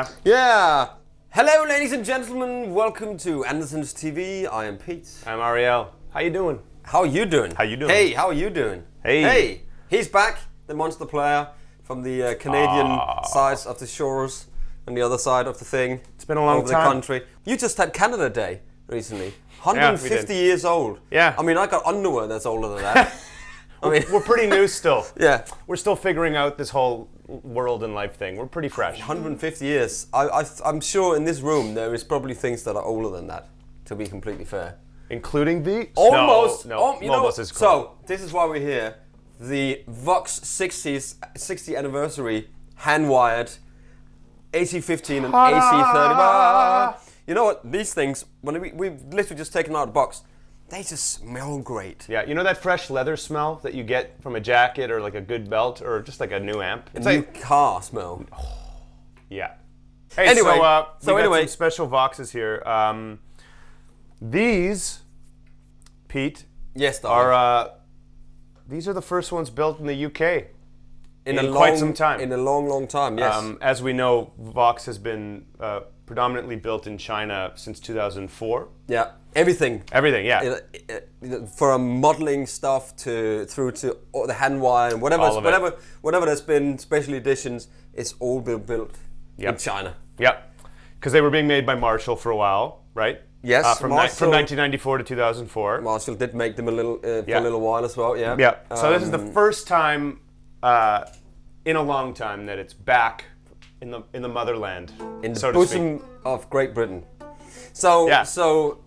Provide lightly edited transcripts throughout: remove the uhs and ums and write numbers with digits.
Yeah. Yeah. Hello, ladies and gentlemen. Welcome to Andertons TV. I am Pete. I'm Ariel. How you doing? How are you doing? How you doing? Hey, how are you doing? Hey. Hey. He's back, the monster player from the Canadian side of the shores and the other side of the thing. It's been a long over time. the country. You just had Canada Day recently. 150 we did. years old. Yeah. I mean, I got underwear that's older than that. I mean, We're pretty new still. yeah. We're still figuring out this whole world and life thing. We're pretty fresh. 150 years. I'm sure in this room there is probably things that are older than that, to be completely fair. Including the... Almost. No, You know, almost is cool. so, this is why we're here. The VOX 60th anniversary hand-wired AC15 and AC30. You know what? These things, when we've literally just taken them out of the box, they just smell great. Yeah, you know that fresh leather smell that you get from a jacket or like a good belt or just like a new amp? It's a new car smell. Yeah. Hey, Anyway, we got anyway. some special Voxes here. These, Pete, Yes, darling. are these are the first ones built in the UK in quite quite some time. In a long, long time, yes. As we know, Vox has been predominantly built in China since 2004. Yeah, everything. Everything, yeah. From modeling stuff through to all the hand wire and All of it. whatever there's been special editions, it's all been built in Yep. China. Yep. Because they were being made by Marshall for a while, right? Yes, from Marshall- 1994 to 2004. Marshall did make them a little for Yeah. a little while as well. Yeah. Yeah. So this is the first time in a long time that it's back in the motherland, in the so to speak. bosom of Great Britain. So Yeah. so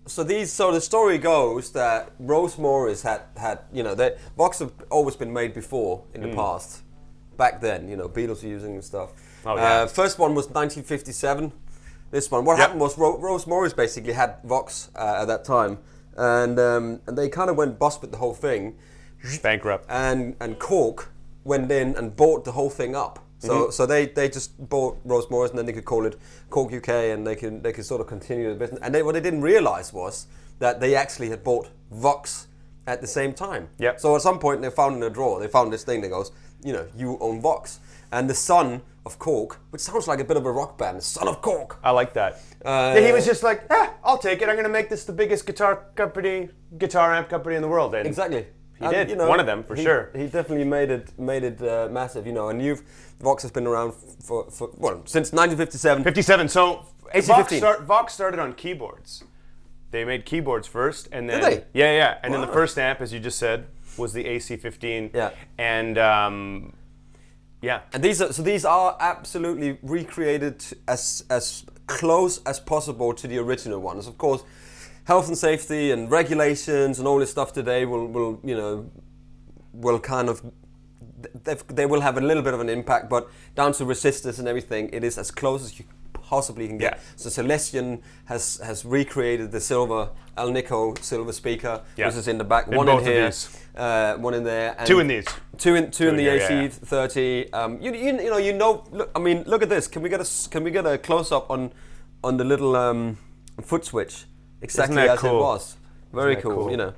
the story goes that Rose Morris had that Vox have always been made before in the past. Back then, Beatles were using and stuff. Oh, yeah. First one was 1957. This one. What happened was Rose Morris basically had Vox at that time, and they kind of went bust with the whole thing. Bankrupt. And Cork went in and bought the whole thing up. So they just bought Rose Morris, and then they could call it Cork UK, and they could sort of continue the business. And what they didn't realise was that they actually had bought Vox at the same time. Yep. So at some point they found in a drawer, they found this thing that goes, you own Vox. And the son of Cork, which sounds like a bit of a rock band, Son of Cork. I like that. He was just like, I'll take it. I'm going to make this the biggest guitar amp company in the world. And Exactly. He did. One of them, for sure. He definitely made it massive, And Vox has been around for since 1957. 57. So AC15. Vox started on keyboards. They made keyboards first, and then Did they? Yeah. And then the Wow. first amp, as you just said, was the AC15. Yeah. And yeah. And these are absolutely recreated as close as possible to the original ones. Of course, health and safety and regulations and all this stuff today will kind of they will have a little bit of an impact, but down to resistors and everything, it is as close as you possibly can get. Yeah. So Celestion has recreated the silver Alnico silver speaker, Yeah. which is in the back. In One both in of here, these. one in there, and Two in these. Two in the here, yeah. AC30. Look at this. Can we get a close up on the little foot switch exactly Isn't that as cool? it was? Very Isn't that cool. cool?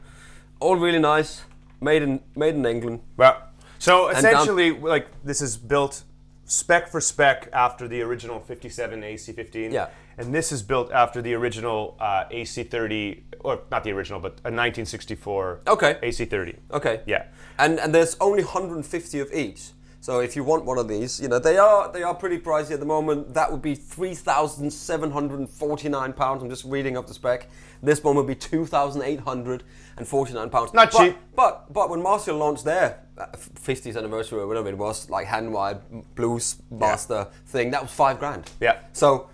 All really nice. Made in England. Well, so And essentially, like this is built spec for spec after the original 57 AC15. Yeah. And this is built after the original AC30, or not the original, but a 1964 Okay. AC30. Okay. Yeah. And there's only 150 of each. So if you want one of these, they are pretty pricey at the moment. That would be £3,749. I'm just reading up the spec. This one would be £2,849. Not cheap. But when Marshall launched their 50th anniversary or whatever it was, like hand-wired blues master thing, that was $5,000. Yeah. So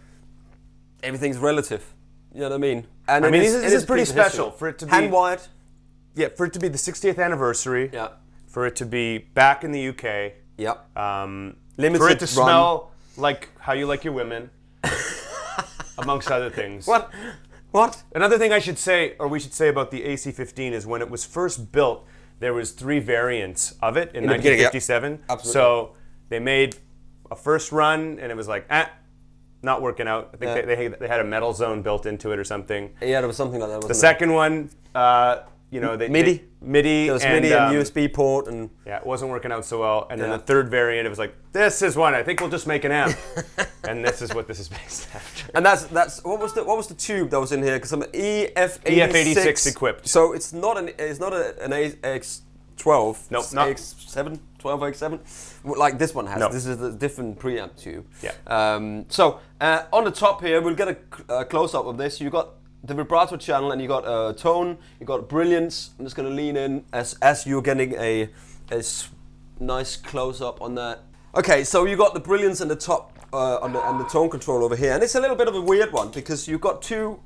everything's relative. You know what I mean? And this is pretty special for it to be hand-wired. Yeah, for it to be the 60th anniversary. Yeah. For it to be back in the UK. Yep. Limited for it to smell like how you like your women, amongst other things. What? Another thing we should say about the AC15 is when it was first built, there was 3 variants of it in the beginning, 1957. yeah. Absolutely. So they made a first run, and it was like, not working out. I think they had a metal zone built into it or something. Yeah, there was something like that. The second one you know, MIDI. MIDI. There was MIDI and USB port, and yeah, it wasn't working out so well. And then the third variant, it was like, this is one. I think we'll just make an amp, and this is what this is based after. And that's what was the tube that was in here? Because I'm EF86 equipped. So it's not an AX12. Nope, it's not AX7, 12 AX7, like this one has. No. This is a different preamp tube. Yeah. So on the top here, we'll get a close up of this. You got the vibrato channel, and you got tone, you got brilliance. I'm just going to lean in as you're getting a nice close up on that. Okay, so you got the brilliance in the top and the tone control over here, and it's a little bit of a weird one because you got 4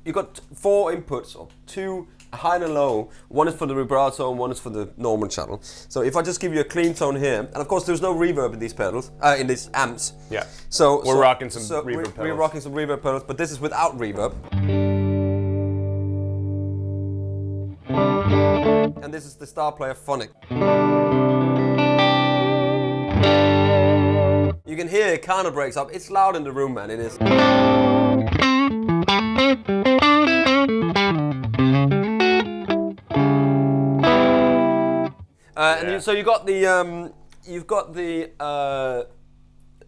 inputs, or 2 high and a low. One is for the vibrato, and one is for the normal channel. So if I just give you a clean tone here, and of course there's no reverb in these pedals, in these amps. Yeah. So we're rocking some reverb pedals. We're rocking some reverb pedals, but this is without reverb. And this is the Star Player Phonic. You can hear it kind of breaks up. It's loud in the room, man. It is. So you got the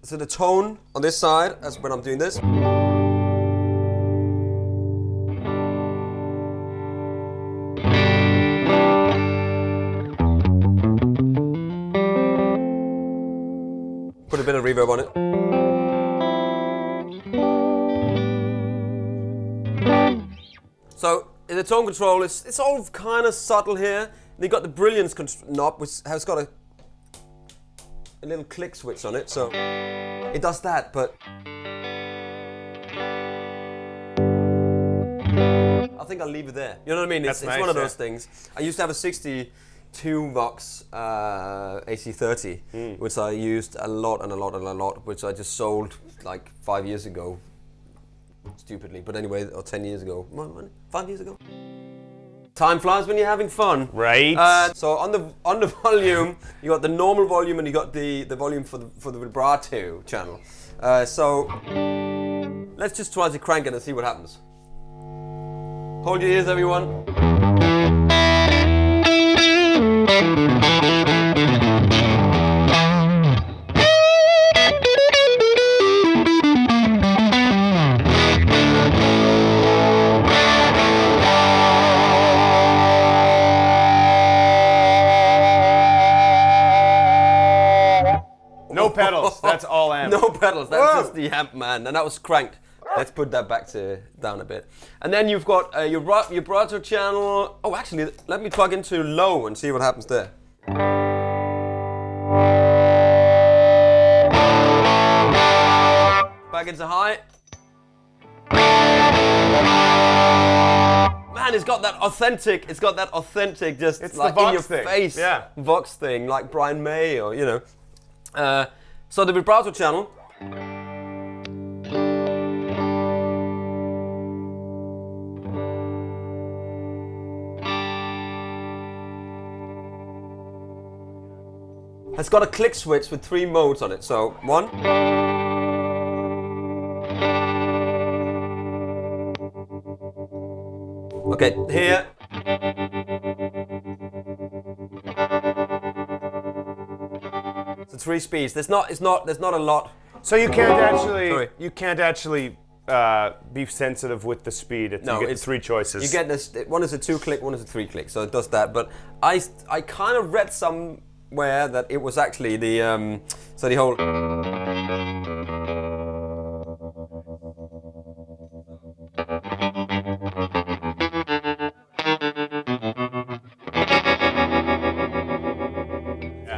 so the tone on this side as when I'm doing this. Put a bit of reverb on it. So in the tone control, it's all kind of subtle here. They got the brilliance knob, which has got a little click switch on it, so it does that. But I think I'll leave it there. You know what I mean? It's nice, one of those things. I used to have a 62 Vox AC30, which I used a lot, which I just sold like 5 years ago, stupidly. But anyway, or 10 years ago, 5 years ago. Time flies when you're having fun. Right. So on the volume, you got the normal volume, and you got the volume for the vibrato channel. So let's just try to crank it and see what happens. Hold your ears, everyone. No pedals. That's all amp. No pedals. That's just the amp, man. And that was cranked. Let's put that back down a bit. And then you've got your vibrato channel. Oh, actually, let me plug into low and see what happens there. Back into high. Man, it's got that authentic. Just it's like the Vox in your thing. face, Vox thing, like Brian May, or you know. So the vibrato channel. Has got a click switch with 3 modes on it. So 1. Okay, here. So 3 speeds. There's not a lot. So you can't actually be sensitive with the speed. You get 3 choices. You get this. One is a 2-click, one is a 3-click. So it does that. But I kind of read somewhere that it was actually the so the whole.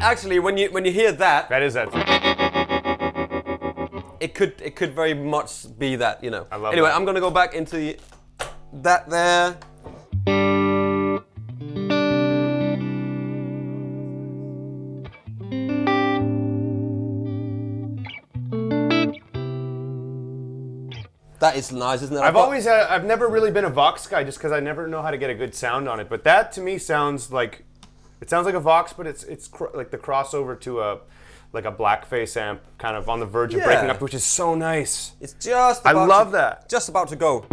Actually, when you hear that, that is that. It could very much be that, you know. I love anyway, that. I'm gonna go back into that there. That is nice, isn't it? I've never really been a Vox guy just because I never know how to get a good sound on it. But that to me sounds like a Vox, but it's like the crossover to a blackface amp, kind of on the verge of breaking up, which is so nice. It's just about I love that. Just about to go.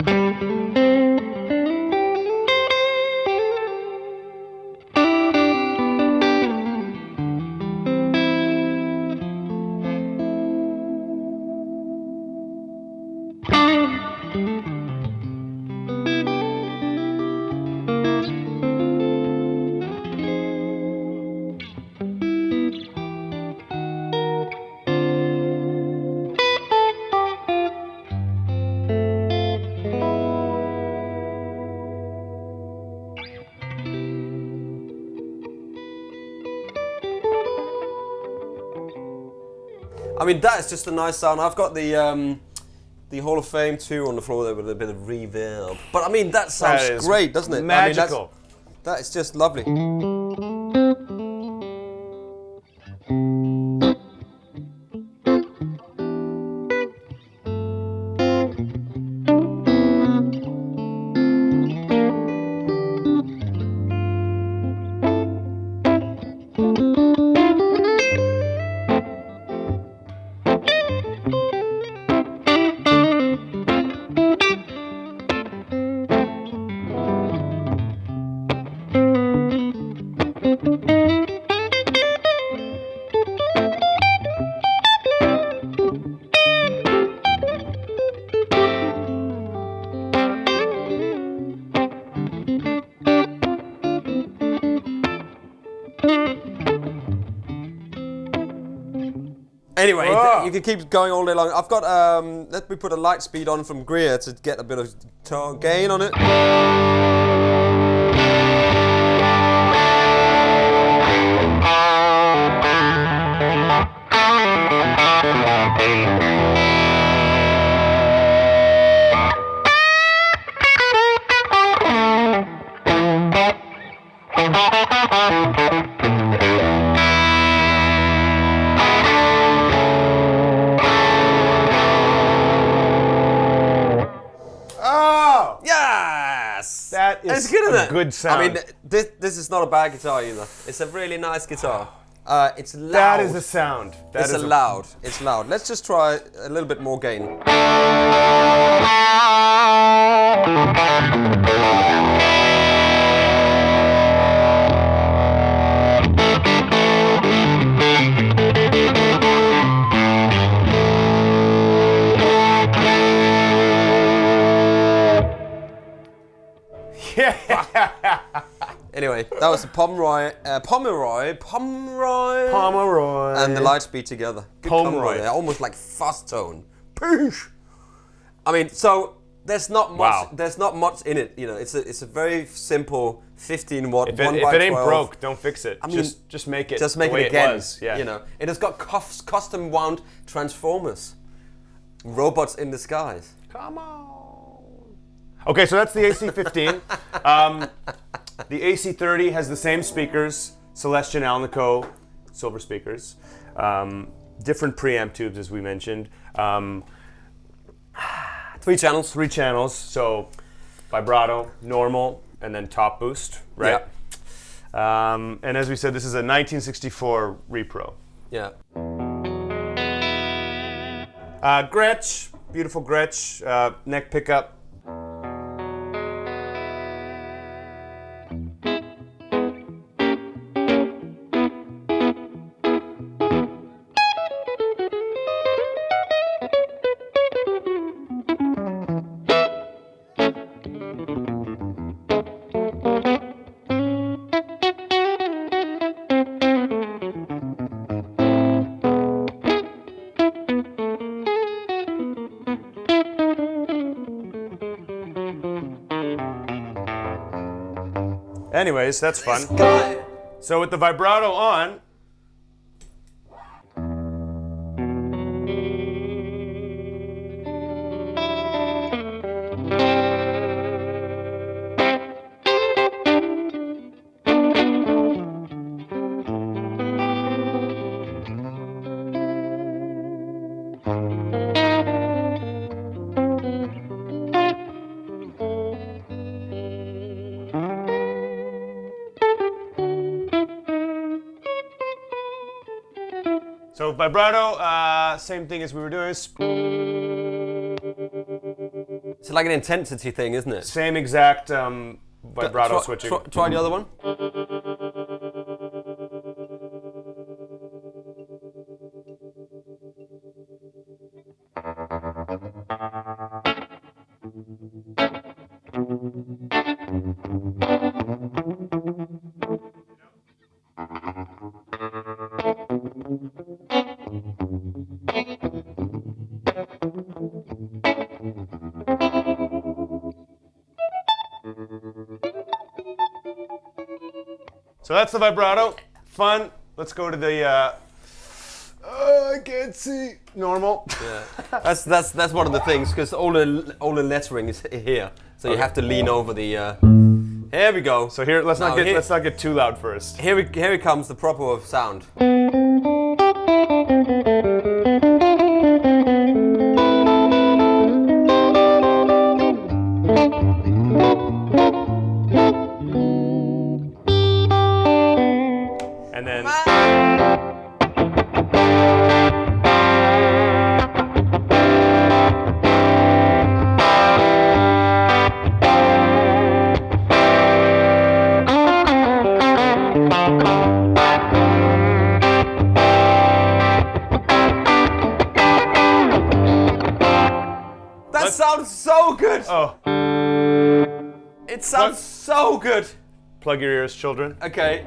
I mean, that is just a nice sound. I've got the Hall of Fame 2 on the floor there with a bit of reverb. But I mean, that sounds great, doesn't it? Magical. I mean, that is just lovely. Anyway, you can keep going all day long. I've got, let me put a light speed on from Greer to get a bit of gain on it. Yes! That is it's good, a good sound. I mean, this is not a bad guitar either. It's a really nice guitar. It's loud. That is a sound. It's loud. It's loud. Let's just try a little bit more gain. Yeah. Anyway, that was the Pomeroy, and the light speed together. Good Pomeroy. They're almost like fuzz tone. Poosh. I mean, so there's not much. Wow. There's not much in it. You know, it's a very simple 15 watt. If it ain't broke, don't fix it. I mean, just make it. Just make the way it again. It was. Yeah. You know, it has got custom wound transformers, robots in disguise. Come on. Okay, so that's the AC15. The AC30 has the same speakers, Celestion Alnico silver speakers, different preamp tubes as we mentioned. 3 channels. 3 channels, so vibrato, normal, and then top boost, right? Yeah. And as we said, this is a 1964 Repro. Yeah. Gretsch, beautiful Gretsch, neck pickup. Anyways, that's fun. So with the vibrato on, so vibrato, same thing as we were doing. It's like an intensity thing, isn't it? Same exact vibrato switching. Try the other one. So that's the vibrato. Fun. Let's go to the. I can't see. Normal. Yeah. That's one of the things, because all the lettering is here, so you have to lean over the. Here we go. So here, let's not get too loud first. Here comes the proper sound. And then. That sounds so good. Oh. It sounds so good. Plug your ears, children. Okay.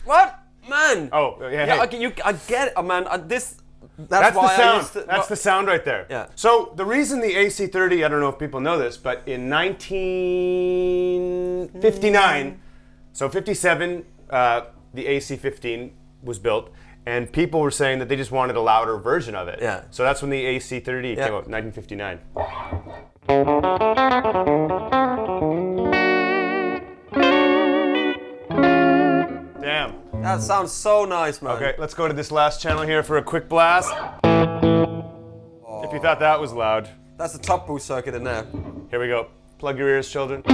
What? Man! Oh, yeah. Yeah, Hey. I get it, man. That's That's why the sound. I used to, That's the sound right there. Yeah. So the reason the AC30, I don't know if people know this, but in 1959, so 57, the AC15 was built, and people were saying that they just wanted a louder version of it. Yeah. So that's when the AC30 came out, 1959. Damn. That sounds so nice, man. Okay, let's go to this last channel here for a quick blast. If you thought that was loud. That's the top boost circuit in there. Here we go. Plug your ears, children.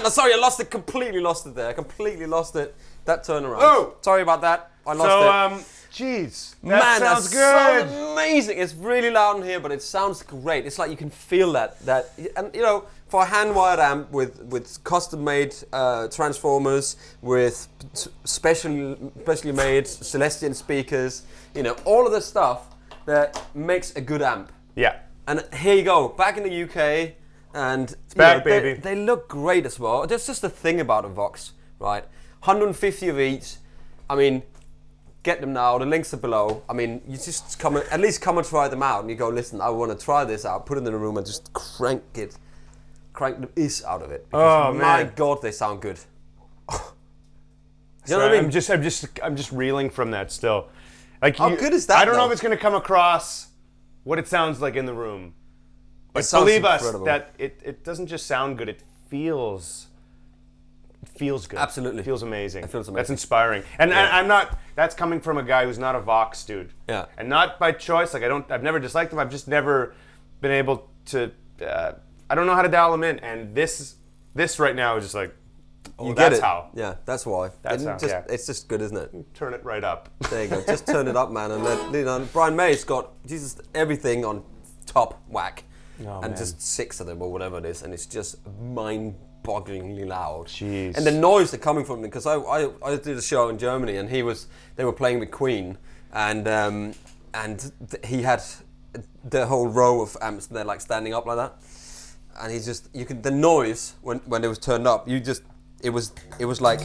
Sorry, I lost it. Completely lost it there. Completely lost it. That turnaround. Oh! Sorry about that. I lost it. Jeez. That Man, sounds that good. sounds amazing. It's really loud in here, but it sounds great. It's like you can feel that. And you know, for a hand-wired amp with custom-made transformers, with specially made Celestian speakers, you know, all of the stuff that makes a good amp. Yeah. And here you go, back in the UK, and it's back, baby. They look great as well. There's just a thing about a Vox, right? 150 of each. I mean, get them now. The links are below. I mean, you just at least come and try them out, and you go, listen, I want to try this out. Put it in the room and just crank the is out of it. Oh my man, God, they sound good. You know what I mean? I'm just reeling from that still. Like, how good is that? I don't know though? if it's gonna come across what it sounds like in the room. But sounds believe incredible. us that it doesn't just sound good. It feels good. Absolutely. Feels amazing. It feels amazing. That's inspiring. And I'm not, that's coming from a guy who's not a Vox dude. Yeah. And not by choice. Like I've never disliked them. I've just never been able to, I don't know how to dial them in. And this right now is just like, You get that's it. how. Yeah, that's why. It's just good, isn't it? Turn it right up. There you go. Just turn it up, man, and let Brian May's got Jesus everything on top whack, Oh, and man. just 6 of them or whatever it is, and it's just mind-bogglingly loud. Jeez. And the noise that's coming from them, because I did a show in Germany, and they were playing with Queen, and he had the whole row of amps, they're like standing up like that, and the noise when it was turned up, it was like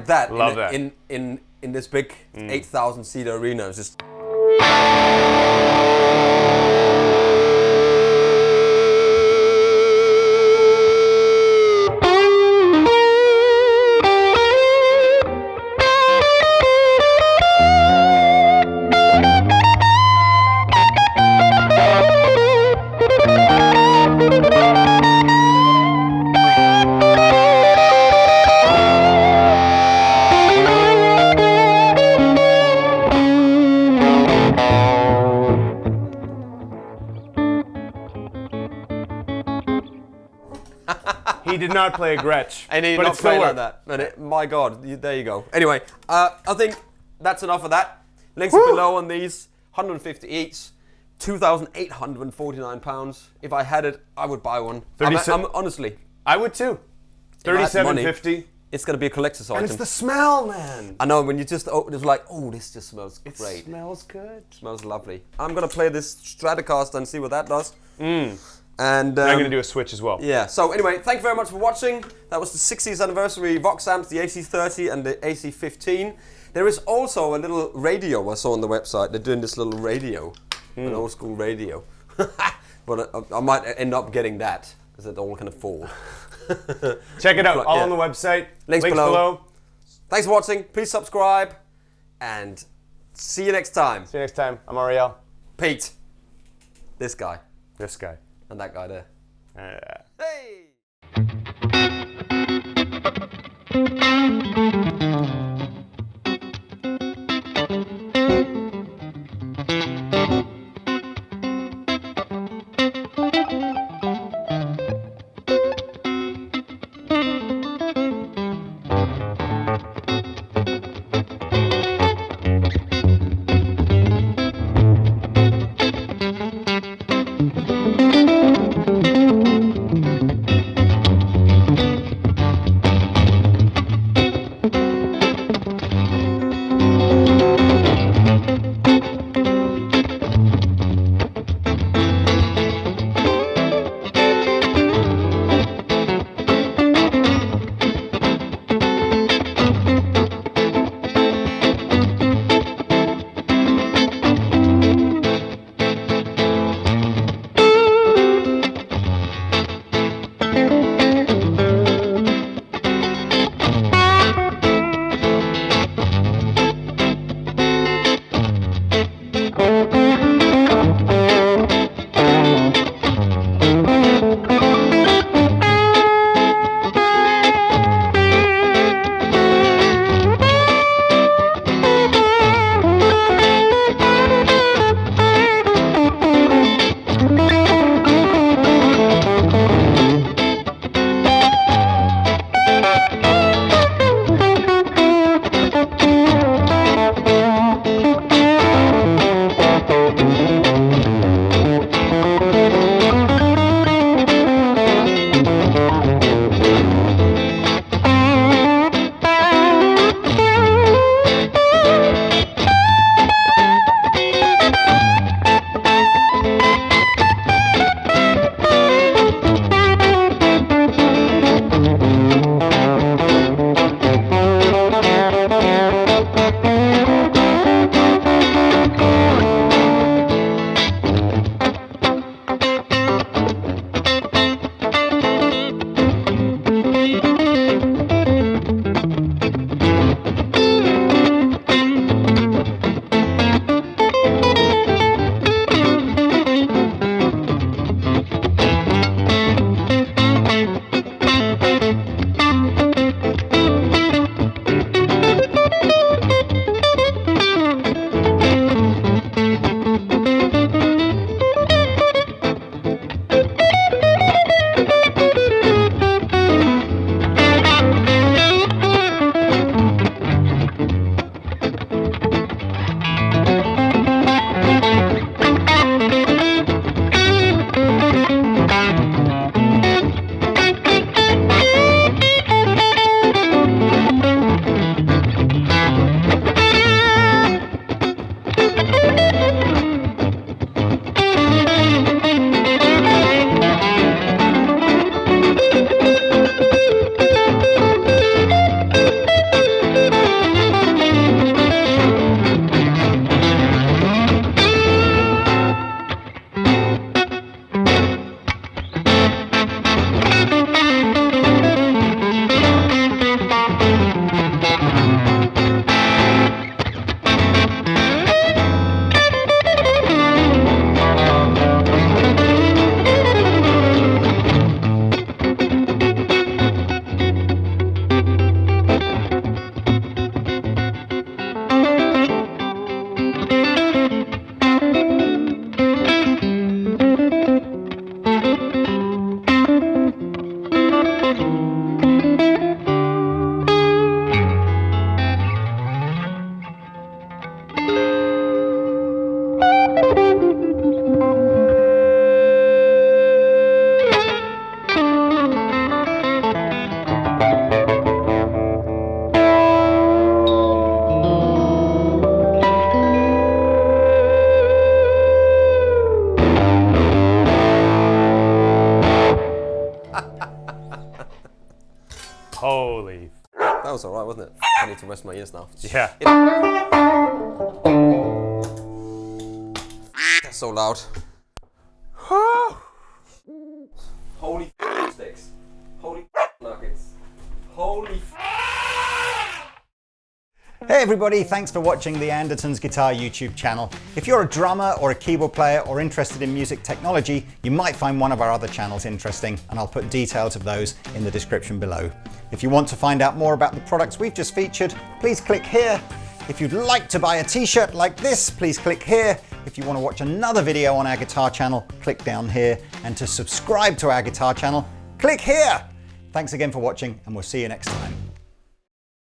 that. Love that. In this big 8,000 seat arena. It was just. He did not play a Gretsch. And he did but not it still play like worked. that. But my God, there you go. Anyway, I think that's enough of that. Links are below on these. 150 each. £2,849. If I had it, I would buy one. Honestly, I would too. I had money, $37.50. it's going to be a collector's item. And it's the smell, man. I know, when you just, it's like, oh, this just smells great. It smells good. Smells lovely. I'm going to play this Stratocaster and see what that does. And I'm going to do a switch as well. yeah, so anyway, thank you very much for watching. That was the 60th anniversary Vox amps, the AC30 and the AC15. There is also a little radio I saw on the website. They're doing this little radio, an old school radio. But I might end up getting that, because it all can afford. Check it out, all Yeah. on the website. Links below. Thanks for watching. Please subscribe, and see you next time. See you next time. I'm Ariel. Pete, this guy, This guy. and that guy there. Hey! Holy. That was alright, wasn't it? I need to rest my ears now. Yeah. That's so loud. Holy sticks. Holy nuggets. Holy. Hey everybody, thanks for watching the Andertons Guitar YouTube channel. If you're a drummer or a keyboard player or interested in music technology, you might find one of our other channels interesting, and I'll put details of those in the description below. If you want to find out more about the products we've just featured, please click here. If you'd like to buy a t-shirt like this, please click here. If you want to watch another video on our guitar channel, click down here. And to subscribe to our guitar channel, click here. Thanks again for watching, and we'll see you next time.